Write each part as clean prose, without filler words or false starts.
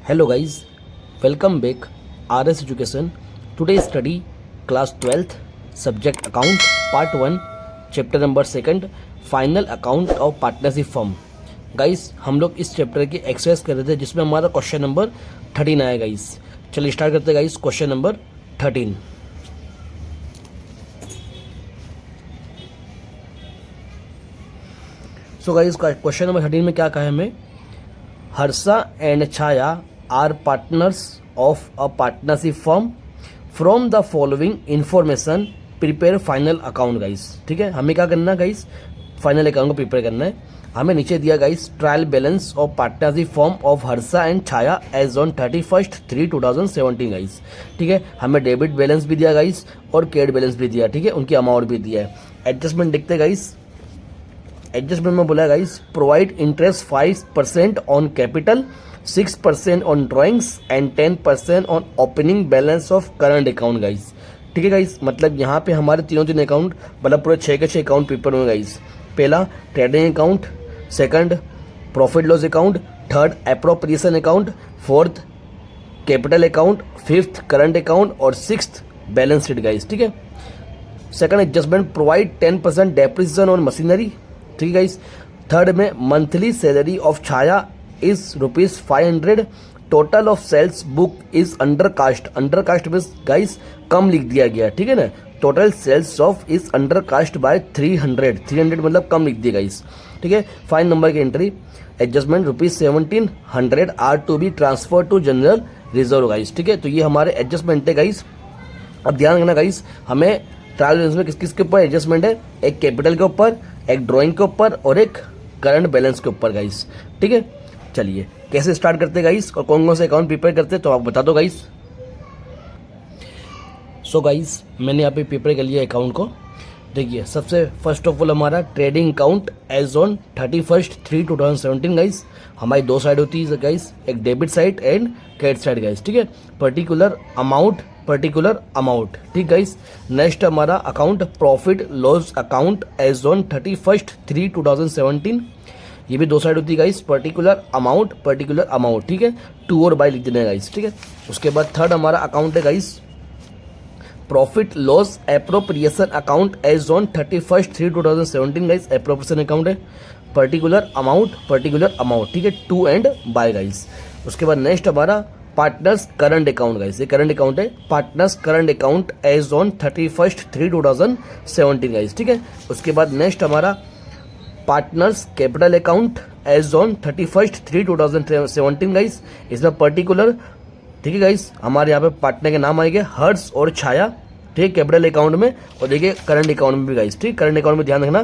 Hello guys, welcome back RS Education. Today study class 12th subject account part 1 chapter number 2 final account of partnership firm. Guys हम लोग इस chapter की exercise कर रहे थे जिसमें हमारा क्वेश्चन नंबर 13 आया गाइस. चलिए स्टार्ट करते हैं guys. Question number 13. So guys question number 13 में क्या कहा है हमें? Harsha and Chhaya are partners of a partnership firm. From the following information prepare final account guys. ठीक है, हमें क्या करना है गाइस? फाइनल अकाउंट को प्रिपेयर करना है. हमें नीचे दिया guys trial balance of partnership firm of Harsha and Chhaya as on 31/3/2017 guys. ठीक है, हमें डेबिट बैलेंस भी दिया गाइस और क्रेडिट बैलेंस भी दिया. ठीक है, उनकी अमाउंट भी दिया है. एडजस्टमेंट देखते हैं गाइस. एडजस्टमेंट में बोला guys provide interest 5% on capital, 6% on drawings and 10% on opening balance of current account guys. ठीक है गाइस, मतलब यहाँ पे हमारे तीन अकाउंट मतलब पूरे 6 के 6 अकाउंट प्रिपेयर हुए गाइस. पहला trading account, second profit loss account, third appropriation account, fourth capital account, fifth current account और सिक्स्थ बैलेंस शीट गाइस. ठीक है. Second adjustment provide 10% depreciation on machinery. ठीक है गाइस. थर्ड में monthly salary of Chhaya is ₹500. Total of sales book is under cost. Under cost में guys कम लिख दिया गया. ठीक है ना. Total sales of is under cast bye 300 मतलब कम लिख दिया गाइस. ठीक है. 5 नंबर की entry adjustment ₹1700 are to be transfer to general reserve guys. ठीक है, तो ये हमारे एडजस्टमेंट है गाइस. अब ध्यान रखना गाइस, हमें ट्रायल बैलेंस में किस किस के ऊपर एडजस्टमेंट है? एक कैपिटल के ऊपर, एक ड्राइंग के ऊपर और एक करंट बैलेंस के ऊपर गाइस. ठीक है, चलिए कैसे स्टार्ट करते गाइस और कौन कौन से अकाउंट प्रिपेयर करते तो आप बता दो गाइस. सो गाइस मैंने यहाँ पे प्रिपेयर कर लिया अकाउंट को. देखिए सबसे फर्स्ट ऑफ ऑल हमारा trading account as on 31/3/2017 guys. हमारी दो साइड होती है गाइस, एक debit side and credit side guys. ठीक है, पर्टिकुलर अमाउंट. ठीक गाइस. नेक्स्ट हमारा account profit loss account as on 31/3/2017. ये भी दो साइड होती है गाइस, पर्टिकुलर अमाउंट. ठीक है, टू और बाय लिख देना है गाइस. ठीक है. उसके बाद थर्ड हमारा अकाउंट है guys profit loss appropriation account as on 31/3/2017 guys. Appropriation account है, पर्टिकुलर अमाउंट. ठीक है, टू एंड बाय गाइस. उसके बाद नेक्स्ट हमारा पार्टनर्स करंट अकाउंट गाइस. ये करंट अकाउंट है, partners current account as on 31/3/2017 guys. ठीक है. उसके बाद नेक्स्ट हमारा partners capital account as on 31/3/2017 guys. इसमें पर्टिकुलर. ठीक है गाइस, हमारे यहाँ पे पार्टनर के नाम आएंगे हर्ष और छाया. ठीक है, कैपिटल अकाउंट में और देखिए करंट अकाउंट में भी गाइस. ठीक, करंट अकाउंट में ध्यान रखना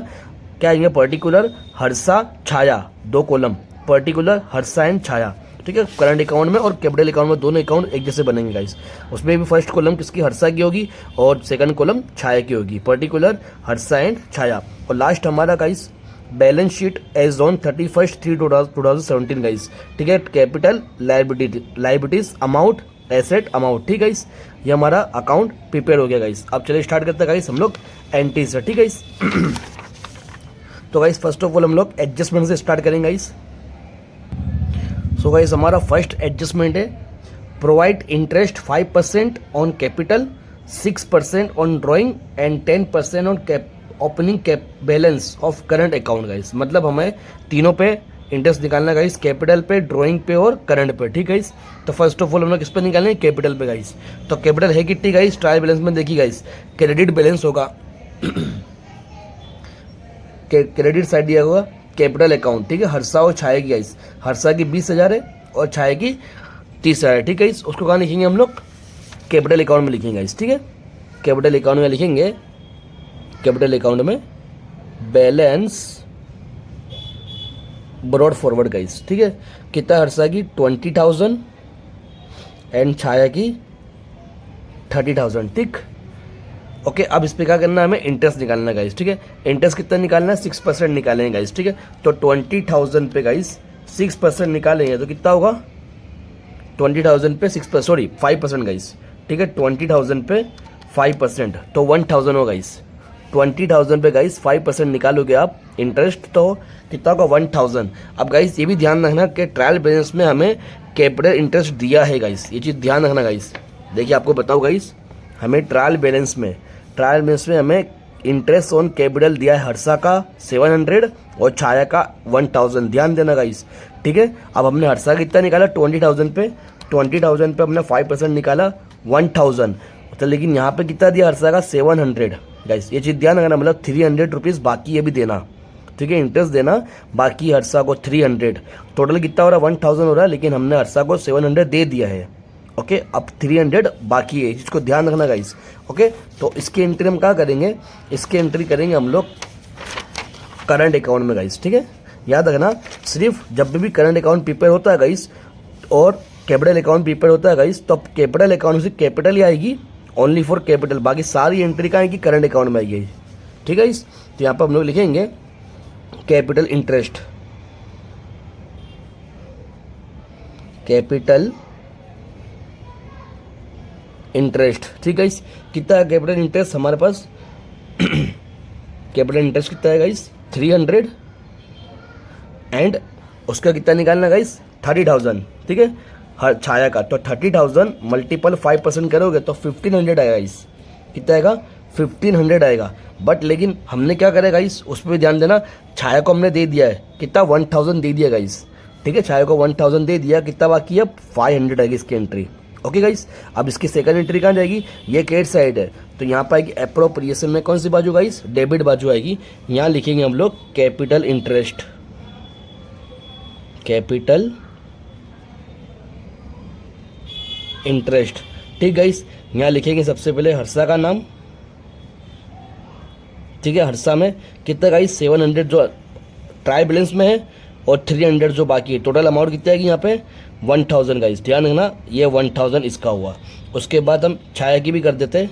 क्या आएंगे? Particular Harsha Chhaya, 2 column, particular Harsha and Chhaya. ठीक है, करंट अकाउंट में और कैपिटल अकाउंट में दोनों अकाउंट एक जैसे बनेंगे गाइस. उसमें भी फर्स्ट कॉलम किसकी? हर्षा की होगी और सेकंड कॉलम छाया की होगी. Particular Harsha and Chhaya. और लास्ट हमारा guys balance sheet as on 31/3/2017 guys. ठीक है, capital liabilities amount, asset amount. ठीक गाइस, ये हमारा अकाउंट प्रिपेयर हो गया गाइस. अब चलिए स्टार्ट करते हैं गाइस हम लोग एंट्री से. ठीक गाइस. तो गाइस फर्स्ट ऑफ ऑल हम लोग एडजस्टमेंट से स्टार्ट करेंगे गाइस. सो गाइस हमारा फर्स्ट एडजस्टमेंट है provide interest 5% on capital, 6% on drawing and 10% on opening balance of current account guys. मतलब हमें तीनों पे इंटरेस्ट निकालना है गाइस, कैपिटल पे, ड्राइंग पे और करंट पे. ठीक गाइस. तो फर्स्ट ऑफ ऑल हम लोग किस पे निकालना है? कैपिटल पे गाइस. तो कैपिटल है कितनी गाइस? ट्रायल बैलेंस में देखिए गाइस क्रेडिट बैलेंस होगा. क्रेडिट साइड दिया होगा कैपिटल अकाउंट. ठीक है, हर्षा और छाया की गाइस. हर्षा की 20,000 है और छाया की 30,000 है. ठीक है, उसको कहाँ लिखेंगे हम लोग? कैपिटल अकाउंट में लिखेंगे गाइस. ठीक है, कैपिटल अकाउंट में लिखेंगे. कैपिटल अकाउंट में बैलेंस ब्रॉड फॉरवर्ड गाइस. ठीक है, कितना? हर्षा की 20,000 एंड छाया की 30,000. ठीक, ओके. अब इस पे क्या करना है? हमें इंटरेस्ट निकालना है गाइस. ठीक है, इंटरेस्ट कितना निकालना है? 6% निकालेंगे गाइस. ठीक है, तो 20,000 पे गाइस 6% निकालेंगे तो कितना होगा? 20,000 पे 5% गाइस. ठीक है, 20,000 पे 5% तो 1,000 होगा गाइस. 20,000 पे गाइस 5% निकालोगे आप इंटरेस्ट तो कितना होगा 1,000। अब गाइस ये भी ध्यान रखना कि ट्रायल बैलेंस में हमें कैपिटल इंटरेस्ट दिया है गाइस, ये चीज़ ध्यान रखना गाइस। देखिए आपको बताओ गाइस, हमें ट्रायल बैलेंस में हमें इंटरेस्ट ऑन कैपिटल दिया है हर्षा का 700 और छाया का 1,000, ध्यान देना गाइस, ठीक है। अब हमने हर्षा कितना निकाला 20,000 पे, 20,000 पे हमने 5% निकाला 1,000, तो लेकिन यहाँ पे कितना दिया हर्षा का 700 गाइस, ये चीज़ ध्यान रखना, मतलब 300 रुपीज़ बाकी ये भी देना, ठीक है, इंटरेस्ट देना, बाकी हर्षा को 300, टोटल कितना हो रहा है 1,000 हो रहा है, लेकिन हमने हर्षा को 700 दे दिया है, ओके। अब 300 बाकी है, इसको ध्यान रखना गाइस, ओके। तो इसकी एंट्री हम क्या करेंगे, इसकी एंट्री करेंगे हम लोग करंट अकाउंट में गाइस, ठीक है। याद रखना, सिर्फ जब भी करंट अकाउंट प्रिपेयर होता है गाइस और कैपिटल अकाउंट प्रिपेयर होता है गाइस, तो कैपिटल अकाउंट से कैपिटल ही आएगी, ओनली फॉर कैपिटल, बाकी सारी एंट्री का आएगी करंट अकाउंट में आएगी, ठीक है गाइस। तो यहाँ पर हम लोग लिखेंगे कैपिटल इंटरेस्ट, कैपिटल इंटरेस्ट, ठीक है गाइस। कितना है कैपिटल इंटरेस्ट हमारे पास कैपिटल इंटरेस्ट कितना है गाइस 300 एंड उसका कितना निकालना गाइस 30,000, ठीक है, हर छाया का। तो 30,000 मल्टीपल 5% करोगे तो 1,500 आएगा गाइस, कितना आएगा 1,500 आएगा। बट लेकिन हमने क्या करेगा गाइस, उस पर भी ध्यान देना, छाया को हमने दे दिया है कितना 1,000 दे दिया गाइस, ठीक है, छाया को 1,000 दे दिया, कितना बाकी है 500 आएगी इसकी एंट्री, ओके गाइस। अब इसकी सेकंड एंट्री कहाँ जाएगी, ये क्रेडिट साइड है, तो यहाँ पर आएगी एप्रोप्रिएशन में कौन सी बाजू गाइस, डेबिट बाजू आएगी। यहाँ लिखेंगे हम लोग कैपिटल इंटरेस्ट, कैपिटल इंटरेस्ट, ठीक गाइस। यहाँ लिखेंगे सबसे पहले हर्षा का नाम, ठीक है, हर्षा में कितना गाइस 700 जो ट्रायल बैलेंस में है और 300 जो बाकी है, टोटल अमाउंट कितना आएगी यहाँ पे 1,000 गाइस, ध्यान रखना, ये 1,000 इसका हुआ। उसके बाद हम छाया की भी कर देते हैं,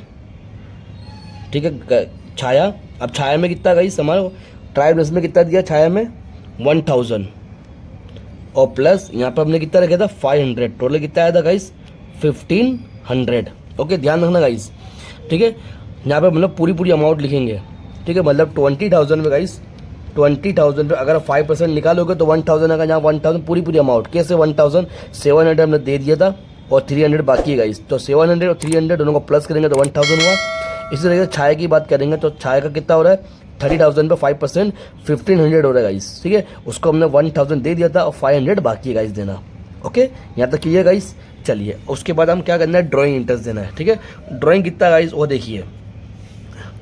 ठीक है, छाया। अब छाया में कितना गाइस हमारा ट्रायल बैलेंस में कितना दिया छाया में 1,000 और प्लस यहाँ पर हमने कितना रखा था 500, टोटल कितना आया था गाइस 1,500, ओके, ध्यान रखना गाइस, ठीक है। यहाँ पे मतलब पूरी अमाउंट लिखेंगे, ठीक है, मतलब 20,000 में गाइस 20,000 पे अगर 5% निकालोगे तो 1,000 आएगा, यहाँ 1,000 पूरी अमाउंट कैसे 1,000 700 हमने दे दिया था और 300 बाकी है गाइस, तो 700 और 300 दोनों को प्लस करेंगे तो 1,000 हुआ। इसी तरीके से छाया की बात करेंगे तो छाया का कितना हो रहा है 30,000 पे 5% 1,500 हो रहा है गाइस, ठीक है, उसको हमने 1,000 दे दिया था और 500 बाकी है गाइस देना, ओके, यहाँ तक क्लियर गाइस। चलिए उसके बाद हम क्या करना है, ड्राइंग इंटरेस्ट देना है, ठीक है। ड्राइंग कितना गाइस वो देखिए,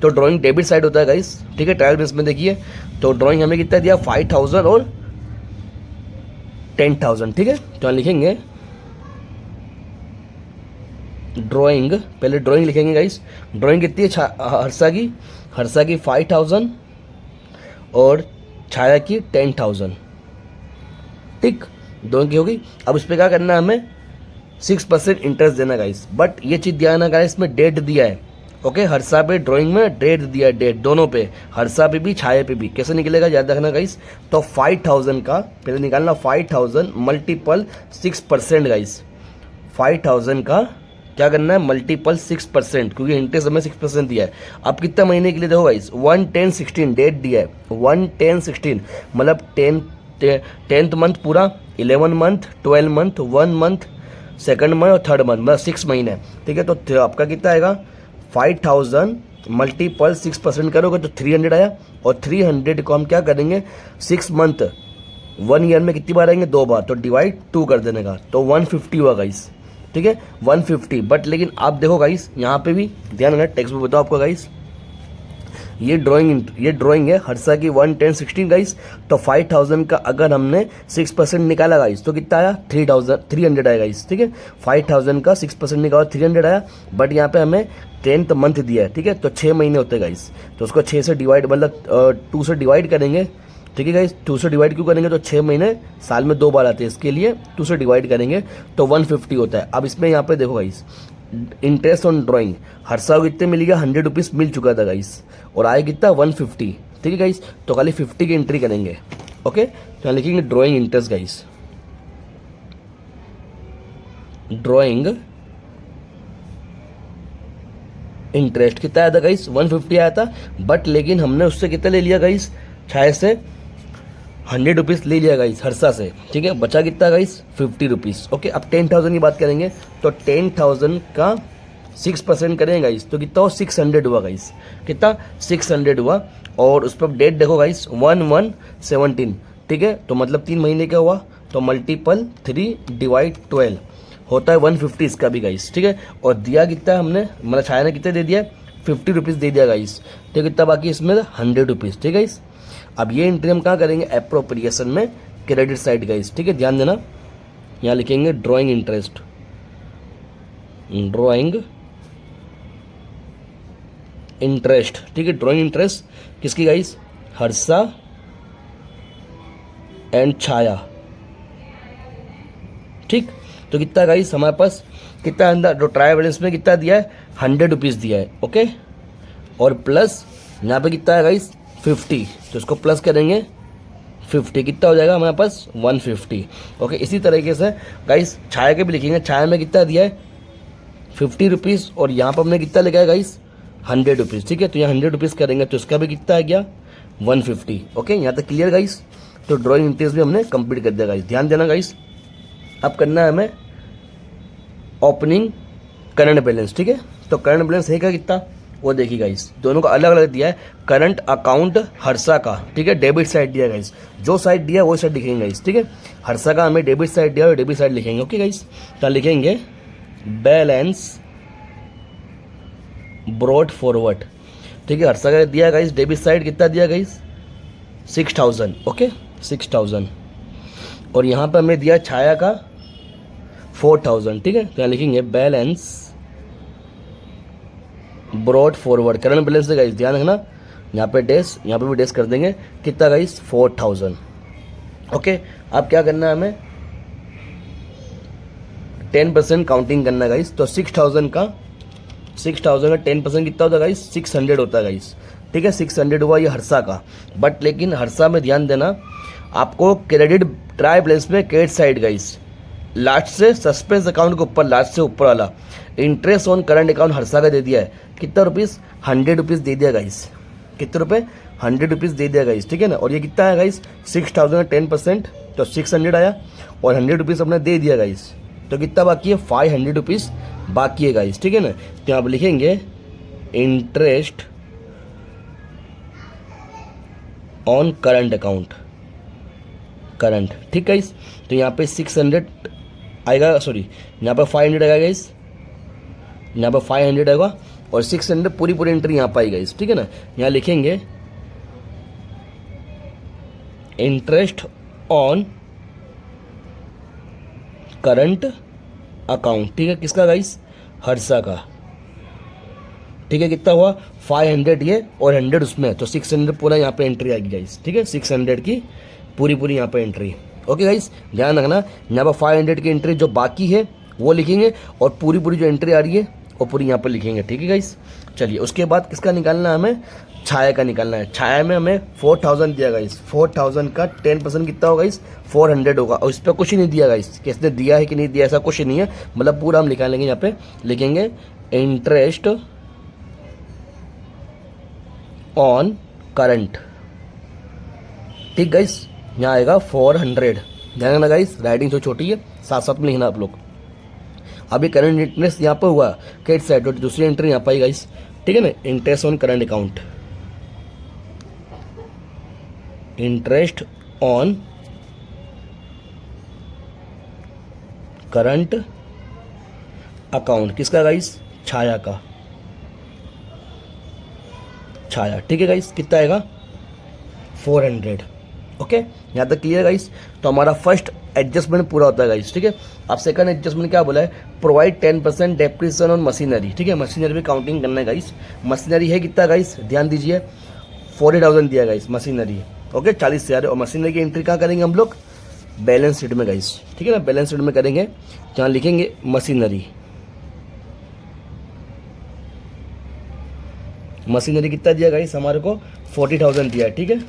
तो ड्राइंग डेबिट साइड होता है गाइस, ठीक है, ट्रायल बैलेंस में देखिए, तो ड्राइंग हमें कितना दिया 5,000 और 10,000, ठीक है। तो यहाँ लिखेंगे ड्राइंग, पहले ड्राइंग लिखेंगे गाइस, ड्राइंग कितनी है हर्षा की 5,000 और छाया की 10,000, ठीक, ड्राइंग की होगी। अब उस पर क्या करना है, हमें 6% इंटरेस्ट देना गाइस, बट ये चीज़ ध्यान रखना गाइस, इसमें डेट दिया है, ओके, हर्षा पे ड्राइंग में डेट दिया है, डेट दोनों पे, हर्षा पे भी छाया पे भी। कैसे निकलेगा याद रखना गाइस, तो 5,000 का पहले निकालना 5,000 मल्टीपल 6% गाइस, 5,000 का क्या करना है मल्टीपल 6%, क्योंकि इंटरेस्ट हमें 6% दिया है। अब कितना महीने के लिए देखो गाइस 1/10/16 डेट दिया है, 1/10/16 मतलब 10th मंथ पूरा, 11 month, 12 month, 1 month, second month और थर्ड मंथ, मतलब 6 महीने, ठीक है। तो आपका कितना आएगा 5,000 मल्टीपल 6% करोगे तो 300 आया, और 300 को हम क्या करेंगे 6 मंथ 1 ईयर में कितनी बार आएंगे 2 बार, तो डिवाइड 2 कर देने का, तो 150 हुआ गाइस, ठीक है 150। बट लेकिन आप देखो गाइस यहाँ पे भी ध्यान रखना, टेक्स्ट बुक बताओ आपको गाइस, ये ड्राइंग है हर्षा की 1/10/16 गाइस, तो 5,000 का अगर हमने 6% निकाला गाइस तो कितना आया 300 आया गाइस, ठीक है, 5,000 का 6% निकाला 300 आया। बट यहाँ पे हमें 10th मंथ दिया है, ठीक है, तो 6 महीने होते हैं गाइस, तो उसको 6 से डिवाइड मतलब 2 से डिवाइड करेंगे, ठीक है गाइस, 2 से डिवाइड क्यों करेंगे, तो 6 महीने साल में 2 बार आते हैं, इसके लिए 2 से डिवाइड करेंगे तो 150 होता है। अब इसमें यहाँ पे देखो guys interest on drawing Harsha को कितने मिल गया 100 रुपीज़ मिल चुका था गाइस, और आए कितना 150, ठीक है गाइस, तो खाली 50 की एंट्री करेंगे, ओके। तो यहाँ लिखेंगे drawing interest guys, drawing interest कितना आया था गाइस 150 आया था, बट लेकिन हमने उससे कितना ले लिया गाइस, छाया से 100 रुपीज़ ले लिया गाइस हर्षा से, ठीक है। बचा कितना गाइस 50 रुपीज़। ओके, अब 10,000 की बात करेंगे तो 10,000 का 6% करेंगे गाइस तो कितना हो 600 हुआ गाइस, कितना 600 हुआ। और उस पर डेट देखो गाइस 1/1/17, ठीक है। तो मतलब 3 महीने का हुआ, तो मल्टीपल 3/12 होता है 150 इसका भी गाइस, ठीक है। और दिया कितना हमने, मतलब छाया ने कितना दे दिया 50 रुपीज़ दे दिया गाइस, तो कितना बाकी इसमें 100 रुपीज़, ठीक है गाइस। अब ये एंट्री हम कहाँ करेंगे, एप्रोप्रिएशन में क्रेडिट साइड गाइस, ठीक है। ध्यान देना, यहाँ लिखेंगे ड्राइंग इंटरेस्ट, ड्राइंग इंटरेस्ट, ठीक है। ड्राइंग इंटरेस्ट किसकी गाइस, हर्षा एंड छाया, ठीक। तो कितना गाइस हमारे पास कितना अंदर जो ट्रायल बैलेंस में कितना दिया है 100 रुपीज़ दिया है, ओके। और प्लस यहाँ पे कितना है गाइस 50, तो इसको प्लस करेंगे 50, कितना हो जाएगा हमारे पास 150, ओके। इसी तरीके से गाइस छाया के भी लिखेंगे, छाया में कितना दिया है 50 रुपीज़, और यहाँ पर हमने कितना लिखा है गाइस 100 रुपीज़, ठीक है। तो यहाँ 100 रुपीज़ करेंगे तो इसका भी कितना आ गया 150, ओके। यहाँ तक क्लियर गाइस। तो ड्राइंग इंटरेस्ट भी हमने कंप्लीट कर दिया गाइस। ध्यान देना गाइस, अब करना है हमें ओपनिंग करंट बैलेंस, ठीक है। तो करंट बैलेंस है क्या कितना, वो देखिए गाइस, दोनों का अलग अलग दिया है। करंट अकाउंट हर्षा का, ठीक है, डेबिट साइड दिया है गाइस, जो साइड दिया वो साइड लिखेंगे गाइस, ठीक है। हर्षा का हमें डेबिट साइड दिया और डेबिट साइड लिखेंगे, ओके गाइस। तो लिखेंगे बैलेंस ब्रॉट फॉरवर्ड, ठीक है। हर्षा का दिया गाइस डेबिट साइड कितना दिया गाइस 6000, ओके 6000। और यहाँ पर हमें दिया छाया का 4000, ठीक है। तो यहाँ लिखेंगे balance brought forward current balance है गाइस, ध्यान रखना, यहाँ पे डैश, यहाँ पे भी डैश कर देंगे, कितना गाइस 4000, ओके। अब क्या करना है हमें 10% काउंटिंग करना है गाइस। तो 6000 का 10% कितना होता है गाइस 600 होता है गाइस, ठीक है। 600 हुआ ये हर्षा का, बट लेकिन हर्षा में ध्यान देना आपको क्रेडिट ट्राई बैलेंस में क्रेडिट साइड गाइस, लास्ट से सस्पेंस अकाउंट के ऊपर, लास्ट से ऊपर वाला interest on current account Harsha का दे दिया है, कितना रुपीज़ 100 रुपीज़ दे दिया गाइस, कितने रुपए 100 रुपीज़ दे दिया गाइस, ठीक है ना। और ये कितना है गाइस 6000 10%, तो 600 आया, और 100 रुपीज़ हमने दे दिया गाइस, तो कितना बाकी है 500 रुपीज़ बाकी है गाइस, ठीक है ना। तो आप लिखेंगे interest on current account, current, ठीक है गाइस। तो यहाँ पे 600 आएगा, सॉरी यहाँ पर 500 आएगा गाइस, यहाँ पर 500 आएगा, और 600 पूरी एंट्री यहाँ पर आएगा गाइस, ठीक है ना। यहाँ लिखेंगे इंटरेस्ट ऑन करंट अकाउंट, ठीक है, किसका गाइस हर्षा का, ठीक है। कितना हुआ 500 ये और 100 उसमें, तो 600 पूरा यहाँ पे एंट्री आएगी गाइस, ठीक है। 600 की पूरी यहाँ पे एंट्री, ओके गाइस। ध्यान रखना यहाँ पर 500 की एंट्री जो बाकी है वो लिखेंगे, और पूरी जो एंट्री आ रही है वो पूरी यहाँ पर लिखेंगे, ठीक है गाइस। चलिए उसके बाद किसका निकालना है हमें, छाया का निकालना है। छाया में हमें 4000 दिया गाइस, 4000 का 10% कितना होगा गाइस 400 होगा, और इस पर कुछ नहीं दिया गाइस, किसने दिया है कि नहीं दिया ऐसा कुछ नहीं है, मतलब पूरा हम निकालेंगे। यहाँ पे लिखेंगे इंटरेस्ट ऑन करंट, ठीक गाइस। यहाँ आएगा 400, ध्यान रखना गाइस, राइटिंग तो छोटी है, साथ साथ में लिखना आप लोग। अभी करंट इंटरेस्ट यहाँ पर हुआ क्रेडिट साइड, और दूसरी एंट्री यहाँ पर आई गाइस, ठीक है ना, interest on current account, interest on current account, किसका गाइस छाया का, छाया, ठीक है गाइस। कितना आएगा 400, ओके। यहाँ तक क्लियर गाइस। तो हमारा फर्स्ट एडजस्टमेंट पूरा होता है गाइस, ठीक है। अब सेकंड एडजस्टमेंट क्या बोला है, प्रोवाइड 10% डेप्रिसिएशन ऑन मशीनरी, ठीक है। मशीनरी भी काउंटिंग करना है गाइस। मशीनरी है कितना गाइस, ध्यान दीजिए 40,000 दिया गाइस मशीनरी, ओके 40,000। और मशीनरी की एंट्री कहाँ करेंगे हम लोग, बैलेंस शीट में गाइस, ठीक है ना, बैलेंस शीट में करेंगे, जहाँ लिखेंगे मशीनरी, मशीनरी कितना दिया गाइस हमारे को 40,000 दिया है, ठीक है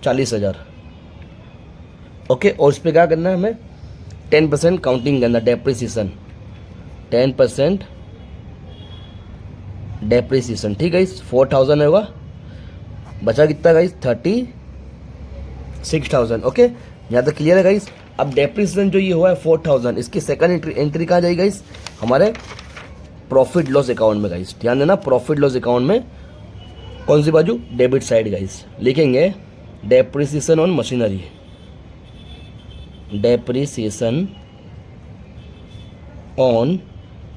40,000, ओके। और उस पर क्या करना है हमें 10% काउंटिंग करना, डेप्रिसिएशन 10% डेप्रिसिएशन, ठीक है गाइस 4000 होगा, बचा कितना गाइस 36,000। ओके, यहाँ तक क्लियर है गाइस। अब डेप्रिसिएशन जो ये हुआ है 4000, इसकी सेकंड एंट्री कहाँ जाएगी गाइस, हमारे प्रॉफिट लॉस अकाउंट में गाइस। ध्यान देना, प्रॉफिट लॉस अकाउंट में कौन सी बाजू, डेबिट साइड गाइस। लिखेंगे depreciation on machinery, depreciation on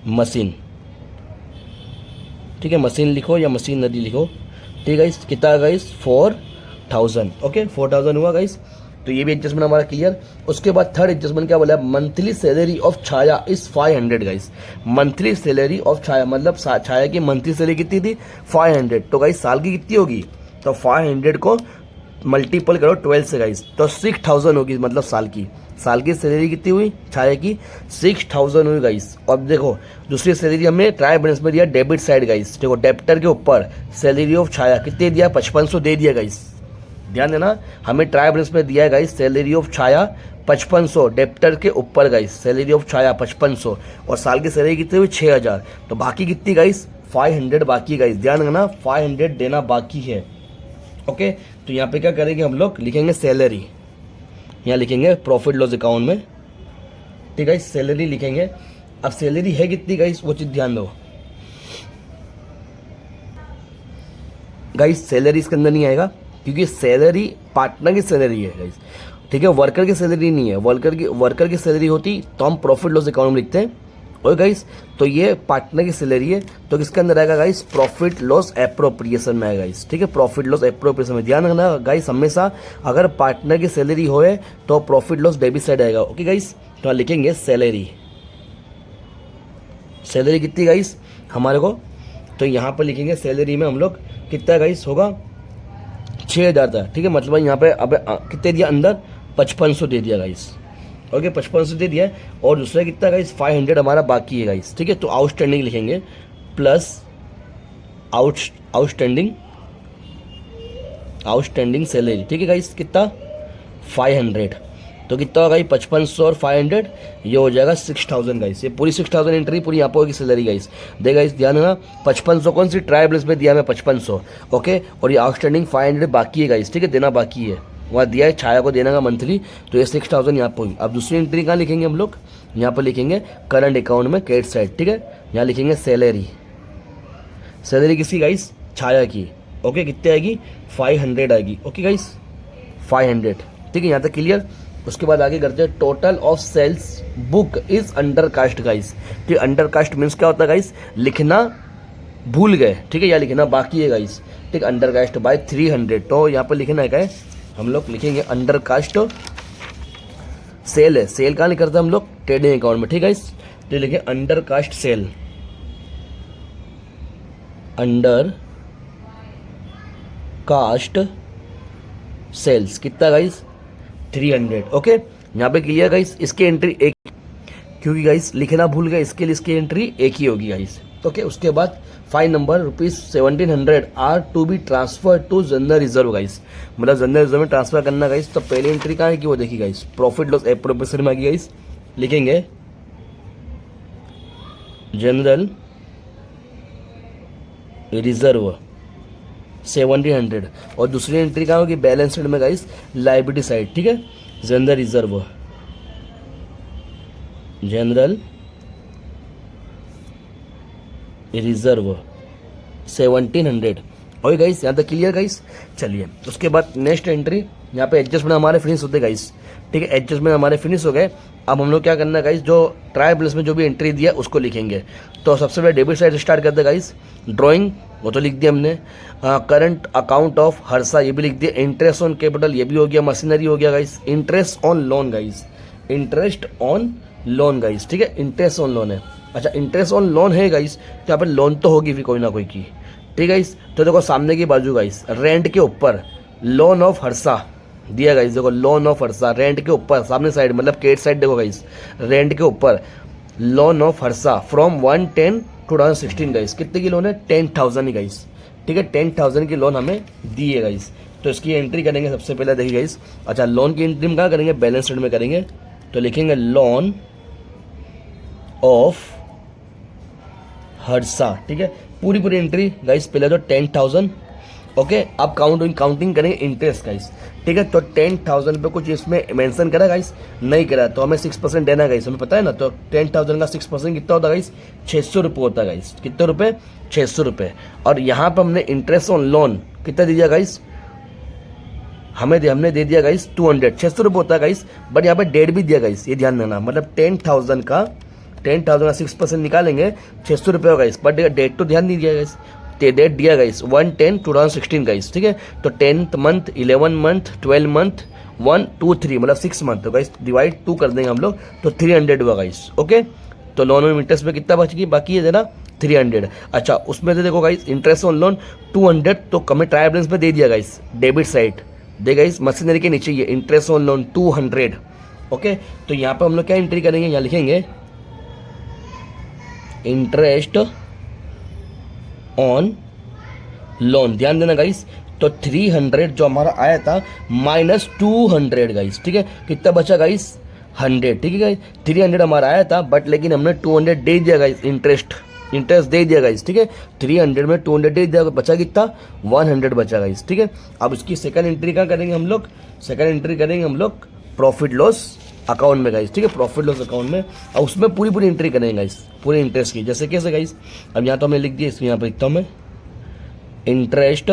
machine, ठीक है, मशीन लिखो या मशीनरी लिखो, ठीक है गाइस। कितना गाइस 4000। ओके, 4000 हुआ गाइस। तो ये भी एडजस्टमेंट हमारा क्लियर। उसके बाद थर्ड एडजस्टमेंट क्या बोला, monthly salary of Chhaya is 500 guys. Monthly salary of Chhaya मतलब छाया की मंथली सैलरी कितनी थी 500, तो गाइस साल की कितनी होगी, तो 500 को मल्टीपल करो 12 से गाइस, तो 6000 होगी, मतलब साल की सैलरी कितनी हुई छाया की 6000 हुई गाइस। अब देखो दूसरी सैलरी हमने ट्राई बैलेंस में दिया डेबिट साइड गाइस। देखो डेबिटर के ऊपर सैलरी ऑफ छाया कितने दिया 5500 दे दिया गाइस। ध्यान देना, हमें ट्राई बैलेंस में दिया है guys salary of Chhaya 5500, debtor के ऊपर गाइस सैलरी ऑफ छाया 5500, और साल की सैलरी कितनी हुई 6000, तो बाकी कितनी गाइस 500 बाकी गाइस। ध्यान रखना 500 देना बाकी है। ओके, तो यहाँ पे क्या करेंगे हम लोग, लिखेंगे सैलरी, यहाँ लिखेंगे प्रॉफिट लॉस अकाउंट में, ठीक है, सैलरी लिखेंगे। अब सैलरी है कितनी गाइस, वो चीज ध्यान दो गाइस, सैलरी इसके अंदर नहीं आएगा क्योंकि सैलरी पार्टनर की सैलरी है गाइस, ठीक है, वर्कर की सैलरी नहीं है। वर्कर की सैलरी होती तो हम प्रॉफिट लॉस अकाउंट में लिखते हैं, और गाइस तो ये पार्टनर की सैलरी है, तो किसके अंदर आएगा गाइस, प्रॉफिट लॉस एप्रोप्रिएशन में आएगा गाइस, ठीक है, प्रॉफिट लॉस एप्रोप्रिएशन में। ध्यान रखना गाइस, हमेशा अगर पार्टनर की सैलरी होए तो प्रॉफिट लॉस डेबिट साइड आएगा। ओके गाइस, तो लिखेंगे सैलरी, सैलरी कितनी गाइस हमारे को, तो यहाँ पर लिखेंगे सैलरी में हम लोग कितना गाइस होगा 6000 था, ठीक है, मतलब यहाँ पे अब कितने दिया अंदर 5500 दे दिया गाइस। ओके, 5500 दे दिया, और दूसरा कितना गाइस 500 हमारा बाकी है गाइस, ठीक है, तो आउटस्टैंडिंग लिखेंगे प्लस आउटस्टैंडिंग सैलरी, ठीक है गाइस, कितना 500, तो कितना होगा 5500 और 500, ये हो जाएगा 6000 गाइस। ये पूरी 6000 एंट्री पूरी यहाँ पर होगी सैलरी गाइस। देख गाइस ध्यान देना, 5500 कौन सी ट्राई बैलेंस में दिया मैं 5500, ओके, और ये आउटस्टैंडिंग 500 बाकी है गाइस, ठीक है, देना बाकी है, वहाँ दिया है छाया को देना का मंथली, तो ये 6000 यहाँ पर हुई। अब दूसरी एंट्री कहाँ लिखेंगे हम लोग, यहाँ पर लिखेंगे करंट अकाउंट में क्रेडिट साइड, ठीक है, यहाँ लिखेंगे सैलरी, सैलरी किसकी गाइस छाया की। ओके, कितनी आएगी 500 आएगी। ओके गाइस 500, ठीक है, यहाँ तक क्लियर। उसके बाद आगे करते हैं total of sales book is under cost guys. ठीक, अंडर कास्ट मीन्स क्या होता है गाइस, लिखना भूल गए, ठीक है, या लिखना बाकी है गाइस, ठीक, अंडर कास्ट बाय 300, तो यहाँ पर लिखना है क्या है, हम लोग लिखेंगे अंडर कास्ट सेल है, सेल कहाँ लिख करते हैं हम लोग ट्रेडिंग अकाउंट में, ठीक है, तो लिखें under cost sale, under cost sales कितना गाइस 300। ओके, यहाँ पे क्लियर गाइस, इसकी एंट्री एक, क्योंकि गाइस लिखना भूल गए इसके लिए इसकी एंट्री एक ही होगी गाइस। ओके, उसके बाद 5 number ₹1700 are to be transfer to general reserve guys, मतलब जनरल रिजर्व में ट्रांसफर करना गाइस। तो पहली एंट्री कहाँ है कि वो देखिए गाइस, प्रॉफिट लॉस एप्रोप्रिएशन में आ गई गाइस, लिखेंगे जनरल रिजर्व 1700, और दूसरी एंट्री कहाँ होगी बैलेंस शीट में गाइस लायबिलिटी साइड, ठीक है, जनरल रिजर्व 1700। और गाइस यहाँ तक क्लियर गाइस। चलिए उसके बाद नेक्स्ट एंट्री, यहाँ पे एडजस्टमेंट हमारे फिनिश होते गाइस, ठीक है, एडजस्टमेंट हमारे फिनिश हो गए। अब हम लोग क्या करना है गाइस, जो ट्राई बैलेंस में जो भी एंट्री दिया उसको लिखेंगे। तो सबसे पहले डेबिट साइड स्टार्ट करते गाइस, ड्राइंग वो तो लिख दिया हमने, करंट अकाउंट ऑफ हर्षा ये भी लिख दिया, इंटरेस्ट ऑन कैपिटल ये भी हो गया, मशीनरी हो गया guys, interest on loan guys, interest on loan guys, ठीक है, इंटरेस्ट ऑन लोन है। अच्छा, इंटरेस्ट ऑन लोन है गाइस, तो यहाँ पर लोन तो होगी फिर कोई ना कोई की, ठीक है गाइस। तो देखो सामने की बाजू गाइस, रेंट के ऊपर लोन ऑफ हर्षा दिया गाइस, देखो लोन ऑफ हर्षा रेंट के ऊपर सामने साइड मतलब क्रेडिट साइड देखो गाइस, रेंट के ऊपर loan of Harsha from 1/10/2016 guys, कितने की लोन है 10,000 ही गाइस, ठीक है, 10,000 की लोन हमें दी है गाइस। तो इसकी एंट्री करेंगे सबसे पहले देखिए गाइस। अच्छा, लोन की एंट्री में कहाँ करेंगे, बैलेंस शीट में करेंगे, तो लिखेंगे लोन ऑफ हर्षा, ठीक है। पूरी पूरी एंट्री गाइस, पहले तो 10,000, ओके। अब काउंटिंग करेंगे इंटरेस्ट गाइस, ठीक है। तो 10,000 पे कुछ इसमें मेंशन करा गाइस, नहीं करा, तो हमें 6% देना गाइस, हमें पता है ना। तो 10,000 का 6% कितना होता है गाइस, 600 रुपये होता है गाइस। कितने रुपये, 600 रुपये। और यहाँ पर हमने इंटरेस्ट ऑन लोन कितना दे दिया गाइस, हमने दे दिया गाइस 200, 600 रुपये होता है गाइस, बट यहाँ पे डेट भी दिया गाइस, ये ध्यान देना। मतलब 10,000 का 6% निकालेंगे 600 रुपये होगा गाइस, बट डेट तो ध्यान नहीं दिया गाइस। डेट दिया गाइस 1/10/2016 गाइस, ठीक है। तो 10th मंथ, 11 मंथ, 12 मंथ, 1 2 3 मतलब 6 मंथ, तो गाइस डिवाइड 2 कर देंगे हम लोग, तो 300 हुआ गाइस, ओके। तो लोन में इंटरेस्ट में कितना बच गई, बाकी है देना 300। अच्छा, उसमें से देखो गाइस इंटरेस्ट ऑन लोन 200, तो हमें ट्रायल बैलेंस में दे दिया गाइस, डेबिट साइड दे गाइस, मशीनरी के नीचे ये इंटरेस्ट ऑन लोन 200, ओके। तो यहाँ पर हम लोग क्या एंट्री करेंगे, यहाँ लिखेंगे इंटरेस्ट ऑन लोन, ध्यान देना गाइस। तो 300 जो हमारा आया था माइनस 200 गाइस, ठीक है। कितना बचा गाइस, 100, ठीक है गाइस। 300 हमारा आया था, बट लेकिन हमने 200 दे दिया गाइस, इंटरेस्ट दे दिया गाइस, ठीक है। 300 में 200 दे दिया, बचा कितना, 100 बचा गाइस, ठीक है। अब इसकी सेकंड एंट्री क्या करेंगे हम लोग, सेकंड एंट्री करेंगे हम लोग प्रॉफिट लॉस अकाउंट में गाइस, ठीक है। प्रॉफिट लॉस अकाउंट में, और उसमें पूरी एंट्री करेंगे गाइस, पूरे इंटरेस्ट की। जैसे कैसे गाइस, अब यहाँ तो हमने लिख दिया, इसको यहाँ पर लिखता हूँ मैं, इंटरेस्ट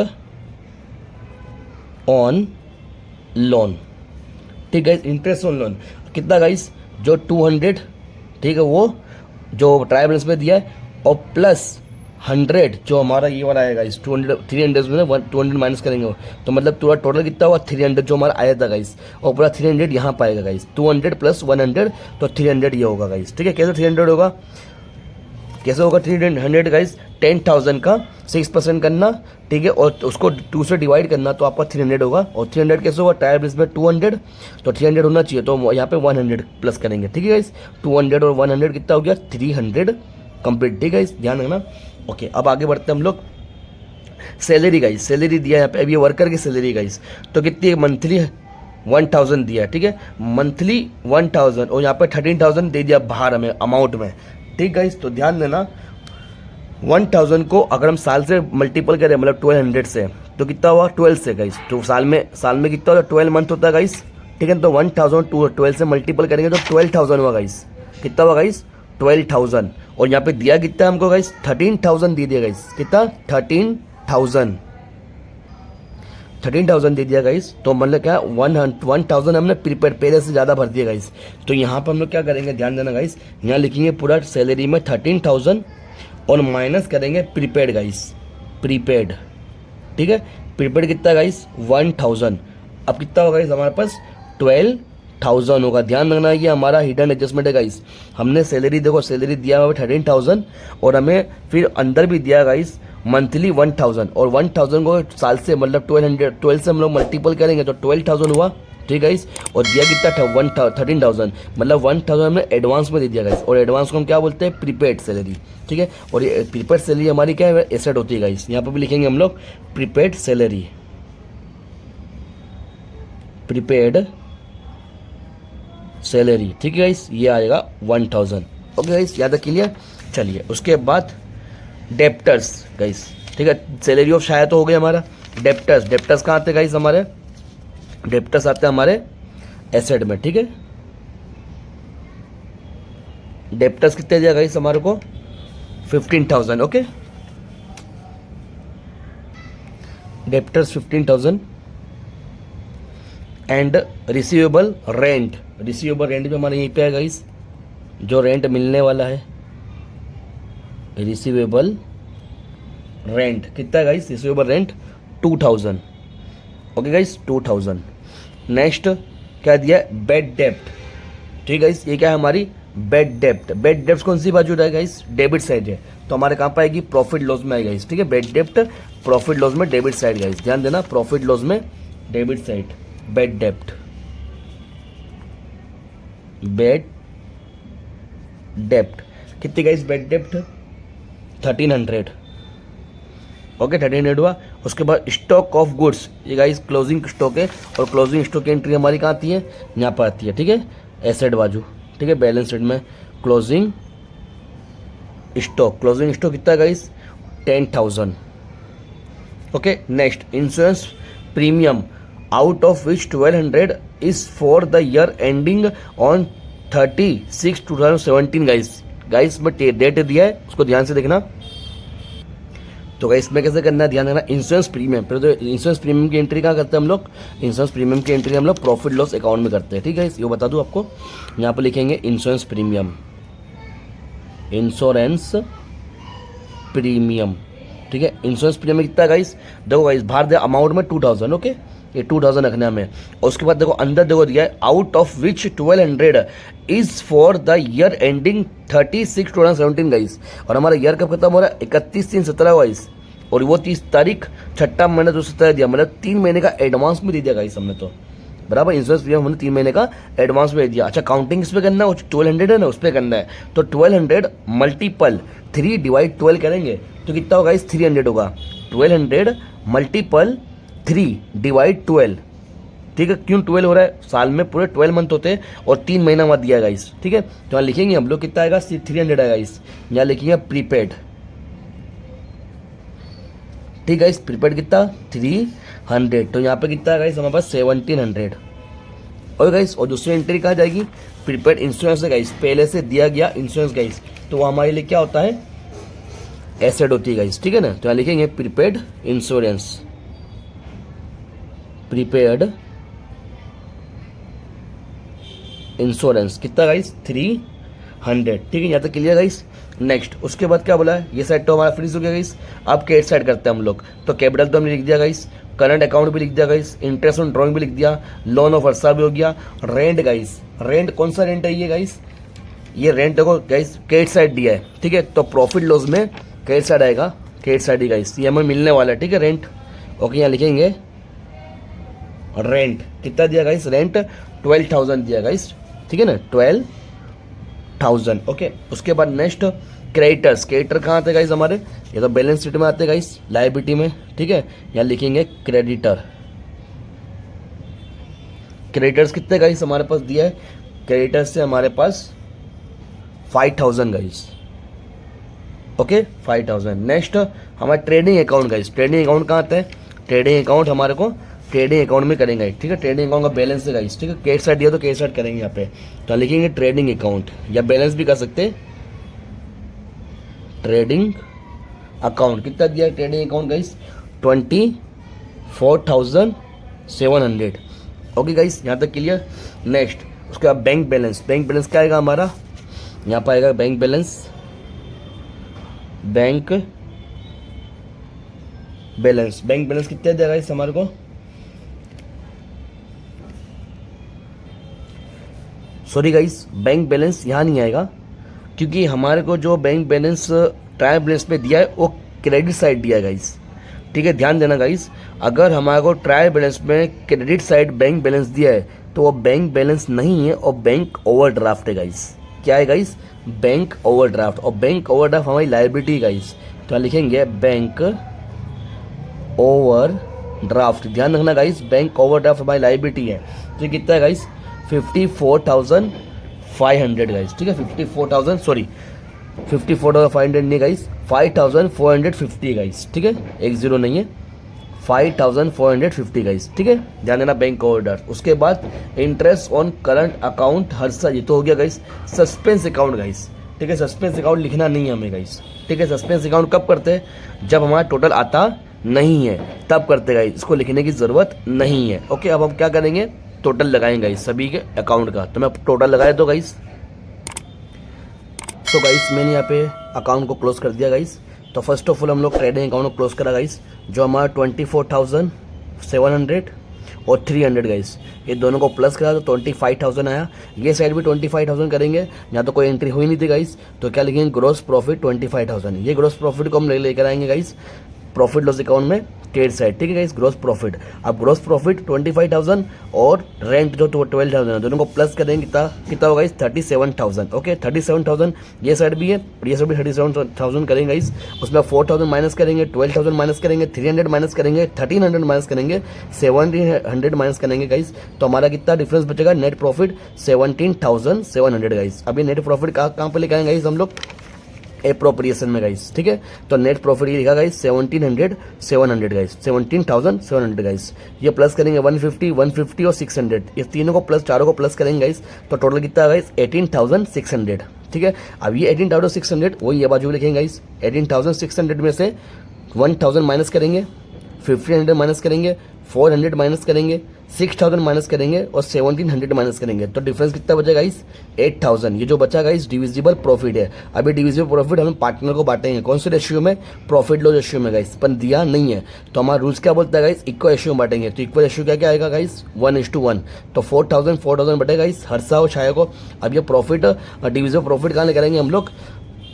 ऑन लोन, ठीक गाइस। इंटरेस्ट ऑन लोन कितना गाइस, जो 200, ठीक है, वो जो ट्रायल बैलेंस में दिया है, और प्लस 100 जो हमारा ये वाला आएगा गाइस, 300 में 200 माइनस करेंगे, तो मतलब पूरा टोटल कितना हुआ, 300 जो हमारा आया था गाइस, और पूरा 300 यहाँ पाएगा गाइस, 200 प्लस 100, तो 300 ये होगा गाइस, ठीक है। कैसे 300 होगा, कैसे होगा 300 गाइस, 10,000 का 6% करना, ठीक है, और उसको 2 से डिवाइड करना, तो आपका 300 होगा। और 300 कैसे होगा, ट्रायल बैलेंस में 200, तो 300 होना चाहिए, तो यहाँ पे 100 प्लस करेंगे, ठीक है गाइस। 200 और 100 कितना हो गया, 300 कंप्लीट, ठीक है गाइस, ध्यान रखना, ओके। अब आगे बढ़ते हैं हम लोग, सैलरी गाइस, सैलरी दिया है यहाँ पे, अब ये वर्कर की सैलरी गाइस, तो कितनी है, मंथली 1000 दिया है, ठीक है, मंथली 1000, और यहाँ पे 13,000 दे दिया बाहर हमें अमाउंट में, ठीक गाइस। तो ध्यान देना, 1000 को अगर हम साल से मल्टीपल करें, मतलब 1200 से, तो कितना हुआ, 12 से गाइस। तो साल में कितना होता है, 12 मंथ होता है गाइस, ठीक है। तो 1000 12 से मल्टीपल करेंगे तो 12,000 हुआ गाइस, कितना हुआ गाइस, 12,000। और यहाँ पे दिया कितना हमको गाइस, 13,000 दे दिया गाइस, कितना, 13,000 दे दिया गाइस। तो मतलब क्या, 1,000 हमने प्रीपेड पहले से ज़्यादा भर दिया गाइस। तो यहाँ पर हम लोग क्या करेंगे, ध्यान देना गाइस, यहाँ लिखेंगे पूरा सैलरी में 13,000, और माइनस करेंगे प्रीपेड गाइस, प्रीपेड, ठीक है। प्रीपेड कितना गाइस, 1,000। अब कितना होगा गाइस हमारे पास, 12,000 होगा। ध्यान रखना है, ये हमारा हिडन एडजस्टमेंट है गाइस। हमने सैलरी, देखो सैलरी दिया हुआ 13,000, और हमें फिर अंदर भी दिया गाइस मंथली 1,000, और 1,000 को साल से मतलब 12 से हम लोग मल्टीपल करेंगे, तो 12,000 हुआ, ठीक है गाइस। और दिया कितना था, 13,000, मतलब 1,000 हमने एडवांस में दे दिया गाइस, और एडवांस को हम क्या बोलते हैं, प्रीपेड सैलरी, ठीक है। और ये प्रीपेड सैलरी हमारी क्या है, एसेट होती है गाइस। यहाँ पर भी लिखेंगे हम लोग प्रीपेड सैलरी, प्रीपेड सैलरी, ठीक है गाइस, ये आएगा 1,000, ओके गाइस, याद क्लियर। चलिए उसके बाद डेप्टर्स गाइस, ठीक है, सैलरी ऑफ शायद तो हो गया हमारा। डेप्टर्स कहाँ आते गाइस, हमारे डेप्टर्स आते हैं हमारे एसेट में, ठीक है। डेप्टर्स कितने दिया गाइस हमारे को, 15,000, okay. Debtors 15,000, and receivable rent भी हमारे यहीं पे है गाइस, जो रेंट मिलने वाला है, रिसीवेबल रेंट कितना है guys, receivable rent 2,000, okay guys, 2,000। Next क्या दिया, बेड डेप्ट, ठीक है गाइस, ये क्या है हमारी बेड डेप्ट कौन सी बाजू है गाइस, डेबिट साइड है, तो हमारे कहाँ पर आएगी, प्रॉफिट लॉस में आएगा गाइस, ठीक है। बेड डेप्ट प्रॉफिट लॉस में डेबिट साइड गाइस, ध्यान देना, प्रॉफिट लॉस में डेबिट साइड, बेड डेप्ट कितनी गाइस, बेड डेप्ट 1,300, ओके, 1,300 हुआ। उसके बाद स्टॉक ऑफ गुड्स, ये गाइस क्लोजिंग स्टॉक है, और क्लोजिंग स्टॉक की एंट्री हमारी कहाँ आती है, यहाँ पर आती है, ठीक है, एसेट बाजू, ठीक है, बैलेंस शीट में क्लोजिंग स्टॉक, क्लोजिंग स्टॉक कितना है guys 10,000। Okay, next insurance premium out of which 1200 is for the year ending on 30/6/2017 guys में डेट दिया है, उसको ध्यान से देखना। तो गाइस इसमें कैसे करना है, ध्यान देना। इंश्योरेंस प्रीमियम, फिर तो इंश्योरेंस प्रीमियम की एंट्री कहाँ करते हैं हम लोग, इंश्योरेंस प्रीमियम की एंट्री हम लोग प्रॉफिट लॉस अकाउंट में करते हैं, ठीक है। ये बता दूं आपको, यहाँ पर लिखेंगे इंश्योरेंस प्रीमियम, इंश्योरेंस प्रीमियम, ठीक है। इंश्योरेंस प्रीमियम कितना है गाइस, देखो गाइस बाहर दे अमाउंट में 2000, ओके, ये 2000 रखने हमें। और उसके बाद देखो अंदर देखो दिया है out of which 1200 is for the year ending 30/6/2017 guys. और हमारा ईयर कब खत्म हो रहा है, 31/3/17 गाइस। और वो 30 तारीख 6वां महीना 2017 दिया, मतलब 3 महीने का एडवांस में दे दिया गाइस हमने, तो बराबर। इंश्योरेंस प्रीमियम हमने 3 महीने का एडवांस में दे दिया। अच्छा, काउंटिंग इस पे करना है, 1200 है ना, उस पर करना है। तो 1200 मल्टीपल 3/12 करेंगे तो कितना होगा गाइस 300 होगा। 1200 मल्टीपल 3/12, ठीक है। क्यों 12 हो रहा है, साल में पूरे 12 मंथ होते हैं और 3 महीना मत दिया गाइस, ठीक है। तो यहाँ लिखेंगे हम लोग कितना आएगा 300 आएगा गाइस। यहाँ लिखेंगे प्रीपेड, ठीक है। इस प्रीपेड कितना 300, तो यहाँ पे कितना है गाइस हमारे पास 1700। और गाइस और दूसरी एंट्री कहाँ जाएगी, प्रीपेड इंश्योरेंस है गाइस, पहले से दिया गया इंश्योरेंस गाइस, तो वो हमारे लिए क्या होता है, एसेट होती है गाइस, ठीक है ना। तो यहाँ लिखेंगे प्रीपेड इंश्योरेंस, प्रीपेड इंश्योरेंस कितना गाइस 300, ठीक है। यहाँ तक क्लियर गाइस। नेक्स्ट उसके बाद क्या बोला है, ये साइड तो हमारा फिनिश हो गया गाइस। अब क्रेडिट साइड करते हैं हम लोग, तो कैपिटल तो हमने लिख दिया गाइस, करंट अकाउंट भी लिख दिया गाइस, इंटरेस्ट ऑन ड्रॉइंग भी लिख दिया, लोन ऑफ वर्षा भी हो गया। रेंट गाइस, रेंट कौन सा रेंट है ये गाइस, ये रेंट देखो गाइस क्रेडिट साइड दिया है, ठीक है। तो प्रॉफिट लॉस में क्रेडिट साइड आएगा, क्रेडिट साइड ही गाइस, ये हमें मिलने वाला है, ठीक है, रेंट। ओके, यहाँ लिखेंगे रेंट कितना दिया गाइस, रेंट 12,000 दिया गाइस, ठीक है ना, 12,000। ओके, उसके बाद नेक्स्ट क्रेडिटर्स, क्रेडिटर कहाँ आते हैं गाइस हमारे, ये तो बैलेंस शीट में आते हैं गाइस, लायबिलिटी में, ठीक है। यहाँ लिखेंगे क्रेडिटर, क्रेडिटर्स कितने गाइस हमारे पास दिया है, क्रेडिटर्स से हमारे पास 5,000 गाइस, ओके 5,000। नेक्स्ट हमारा trading account guys, trading account कहाँ आता है, ट्रेडिंग अकाउंट हमारे को ट्रेडिंग अकाउंट में करेंगे, ठीक है। ट्रेडिंग अकाउंट का बैलेंस है गाइस, ठीक है, क्रेडिट साइड दिया तो क्रेडिट साइड करेंगे यहाँ पे, तो लिखेंगे ट्रेडिंग अकाउंट, या बैलेंस भी कर सकते हैं। ट्रेडिंग अकाउंट कितना दिया है trading account guys 24,700। Okay guys, यहाँ तक क्लियर। नेक्स्ट उसके बाद बैंक बैलेंस, बैंक बैलेंस क्या आएगा हमारा, यहाँ पर आएगा bank balance, bank balance, bank balance कितने देगा इस हमारे को, सॉरी गाइस बैंक बैलेंस यहाँ नहीं आएगा, क्योंकि हमारे को जो बैंक बैलेंस ट्रायल बैलेंस में दिया है वो क्रेडिट साइड दिया है गाइस, ठीक है। ध्यान देना गाइस, अगर हमारे को ट्रायल बैलेंस में क्रेडिट साइड बैंक बैलेंस दिया है तो वो बैंक बैलेंस नहीं है और बैंक ओवरड्राफ्ट है गाइस। क्या है गाइस, बैंक ओवरड्राफ्ट, और बैंक ओवरड्राफ्ट हमारी लायबिलिटी गाइस, तो लिखेंगे बैंक ओवरड्राफ्ट। ध्यान रखना गाइस, बैंक ओवरड्राफ्ट हमारी लायबिलिटी है, तो कितना है गाइस 54,500 गाइस, ठीक है। 54,500 नहीं गाइस, 5,450 गाइस, ठीक है, 10 नहीं है, 5,450 गाइस, ठीक है। ध्यान देना बैंक ओवरड्राफ्ट। उसके बाद इंटरेस्ट ऑन करंट अकाउंट हर साल, ये तो हो गया गाइस। सस्पेंस अकाउंट गाइस, ठीक है, सस्पेंस अकाउंट लिखना नहीं है हमें गाइस, ठीक है। सस्पेंस अकाउंट कब करते हैं, जब हमारा टोटल आता नहीं है तब करते गाइस, इसको लिखने की जरूरत नहीं है। ओके, अब हम क्या करेंगे, टोटल लगाएंगे गाइस सभी के अकाउंट का, तो मैं टोटल लगाया तो गाइस। तो गाइस मैंने यहाँ पे अकाउंट को क्लोज कर दिया गाइस। तो फर्स्ट ऑफ ऑल हम लोग ट्रेडिंग अकाउंट को क्लोज करा गाइस, जो हमारा 24,700 और 300 गाइस, ये दोनों को प्लस करा तो 25,000 आया। ये साइड भी 25,000 करेंगे, यहाँ तो कोई एंट्री हुई नहीं थी गाइस, तो क्या लिखेंगे ग्रॉस प्रॉफिट 25,000। ये ग्रॉस प्रॉफिट को हम लेकर आएंगे गाइस प्रॉफिट लॉस अकाउंट में क्रेडिट साइड, ठीक है गाइस, ग्रॉस प्रॉफिट। अब ग्रॉस प्रॉफिट 25,000 और रेंट जो 12,000 है, दोनों को प्लस करेंगे कितना होगा गाइस 37,000। ओके 37,000 ये साइड भी है और ये साइड भी 37,000 करेंगे गाइस। उसमें 4,000 माइनस करेंगे, 12,000 माइनस करेंगे, 300 माइनस करेंगे, 1,300 माइनस करेंगे, 1,700 माइनस करेंगे गाइस। तो हमारा कितना डिफरेंस बचेगा, नेट प्रॉफिट 17,700 गाइस। अभी नेट प्रॉफिट कहाँ पे लेके आएंगे गाइस हम लोग, एप्रोप्रिएशन में गाइस, ठीक है। तो नेट प्रॉफिट ये लिखा गाइस 1700 गाइस, 17,700 गाइस। ये प्लस करेंगे 150 150 और 600, ये तीनों को प्लस, चारों को प्लस करेंगे गाइस, तो टोटल कितना गाइस 18,600, ठीक है। अब ये 18,600 वही ये बाजू लिखेंगे गाइस, 18,600 में से 1000 माइनस करेंगे, 1500 माइनस करेंगे, 400 माइनस करेंगे, 6000 माइनस करेंगे और 1700 माइनस करेंगे, तो डिफरेंस कितना बचेगा गाइस 8000। ये जो बचा गाइस डिविजिबल प्रॉफिट है। अभी डिविजिबल प्रॉफिट हम पार्टनर को बांटेंगे कौन से रेशियो में, प्रॉफिट लॉस रेशियो में गाइस, पर दिया नहीं है तो हमारा रूल्स क्या बोलता है गाइस, इक्वल रेशियो में बांटेंगे। तो इक्वल रेशियो क्या क्या आएगा गाइस 1:1, तो 4000 बटेगा गाइस हर्षा और छाया को। अब ये प्रॉफिट डिविजिबल प्रॉफिट कहाँ लेकर आएंगे हम लोग,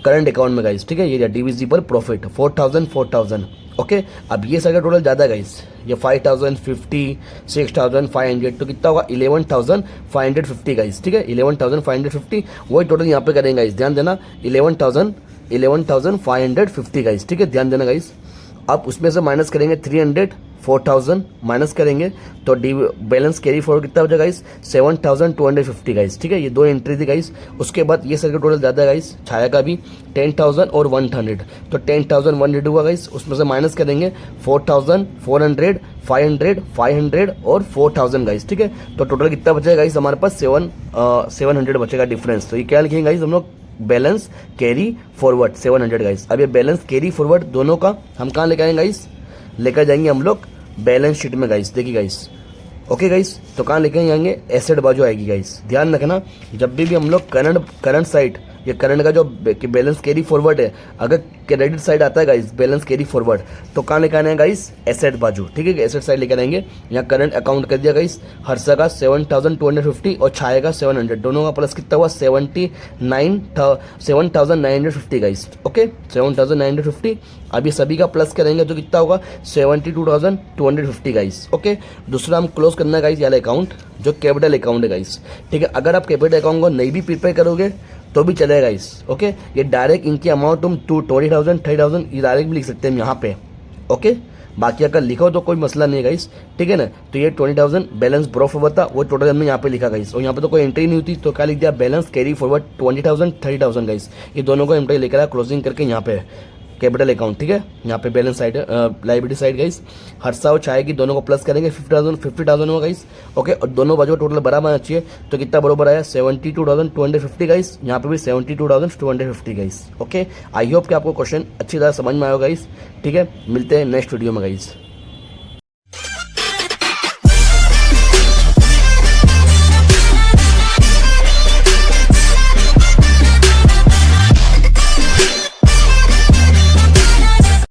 करंट अकाउंट में गाइस, ठीक है। ये डिविजिबल प्रॉफिट 4000 ओके। अब ये सारा टोटल ज़्यादा गाइस, ये 5050 6500, तो कितना होगा 11,550 गाइस, ठीक है। 11,550 वही टोटल यहाँ पे करेंगे गाइस, ध्यान देना 11,550 गाइस, ठीक है, ध्यान देना गाइस। अब उसमें से माइनस करेंगे 300, 4000 माइनस करेंगे तो बैलेंस कैरी फॉरवर्ड कितना हो जाएगा गाइस 7,250 गाइस, ठीक है। ये दो एंट्री थी गाइस। उसके बाद ये सर्किट टोटल ज़्यादा गाइस, छाया का भी 10,000 और 100, तो 10,100 हुआ गाइस। उसमें से माइनस करेंगे 4,400 500 और 4,000 गाइस, ठीक है। तो टोटल कितना बचेगा गाइस हमारे पास 700 बचेगा डिफरेंस। तो ये क्या लिखेंगे गाइस हम लोग, बैलेंस कैरी फॉरवर्ड 700 गाइस। अब ये बैलेंस कैरी फॉरवर्ड दोनों का हम कहाँ लेकर आएंगे गाइस, लेकर जाएंगे हम लोग बैलेंस शीट में गाइस, देखिए गाइस, ओके गाइस। तो कहाँ लेकर जाएंगे, एसेट बाजू आएगी गाइस। ध्यान रखना जब भी हम लोग करंट साइड, ये करंट का जो बैलेंस कैरी फॉरवर्ड है, अगर क्रेडिट साइड आता है गाइस बैलेंस कैरी फॉरवर्ड, तो कहाँ लेकर आना है गाइस, एसेट बाजू, ठीक है। एसेट साइड लेकर आएंगे। यहाँ करंट अकाउंट कर दिया गाइस, हर्षा का 7,250 और छाया का 700, दोनों का प्लस कितना हुआ 7,950 गाइस, ओके 7,950। अब ये सभी का प्लस करेंगे तो कितना होगा 72,250 गाइस, ओके। दूसरा हम क्लोज करना है गाइस ये अकाउंट जो कैपिटल अकाउंट है गाइस, ठीक है। अगर आप कैपिटल अकाउंट को नहीं भी प्रिपेयर करोगे तो भी चलेगा गाइस, ओके। ये डायरेक्ट इनकी अमाउंट तुम 20,000 30,000 ये डायरेक्ट भी लिख सकते हैं यहाँ पे, ओके। बाकी अगर लिखो तो कोई मसला नहीं है गाइस, ठीक है ना। तो ये 20,000 बैलेंस ब्रो फॉरवर्ड था, वो टोटल हमने यहाँ पे लिखा गाइस, और यहाँ पे तो कोई एंट्री नहीं होती तो क्या लिख दिया, बैलेंस कैरी फॉरवर्ड 20,000 30,000 गाइस। ये दोनों को एंट्री लेकर आया क्लोजिंग करके यहाँ पे कैपिटल अकाउंट, ठीक है। यहाँ पे balance side liability side guys, Harsha और छाया की दोनों को प्लस करेंगे 50,000 होगा गाइस, ओके। और दोनों बाजू टोटल बराबर आना चाहिए, तो कितना बराबर आया 72,250 गाइस। यहाँ पे भी 72,250 गाइस, ओके। आई होप कि आपको क्वेश्चन अच्छी तरह समझ में आएगा गाइस, ठीक है। मिलते हैं नेक्स्ट वीडियो में गाइस।